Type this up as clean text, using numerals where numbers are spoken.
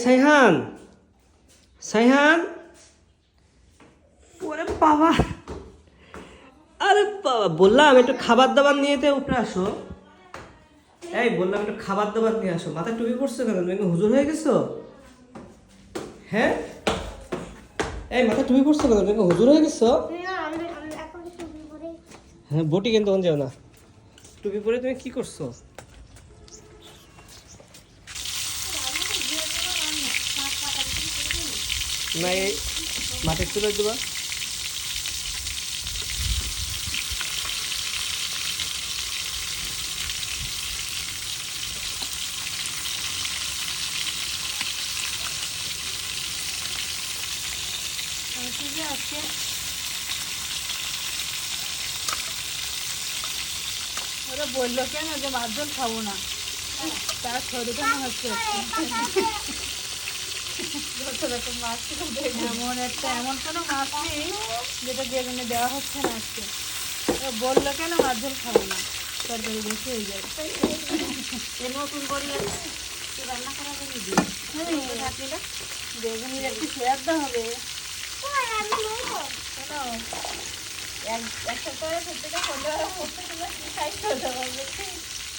সাইহান, সাইহান, ওরে বাবা, আরে বাবা, বললাম একটু খাবার দাবার নিয়ে উপরে আসো। এই বললাম একটু খাবার দাবার নিয়ে আসো। মাথায় টুপি পড়ছো কেন? তুমি কি হুজুর হয়ে গেছো? হ্যাঁ, এই মাথায় টুপি পড়ছো কেন? তুমি কি হুজুর হয়ে গেছো? হ্যাঁ, বটি কিন্তু তখন যাও না। টুপি পরে তুমি কি করছো? না, এই মাটির চুলে দেবা। ওরা বললো কেন যে মাছ ঝোল খাবো না, তার শরীরে মনে হচ্ছে এমন কোনো মাছ নেই যেটা বেগুনে দেওয়া হচ্ছে না আজকে। ও বললো কেন মাছ ঝোল খাবো না, তরকারি বেশি হয়ে যায়। নতুন করে রান্না করা বেগুনির একটু সেদ্ধ হবে। এক সপ্তাহে সত্যিটা করলে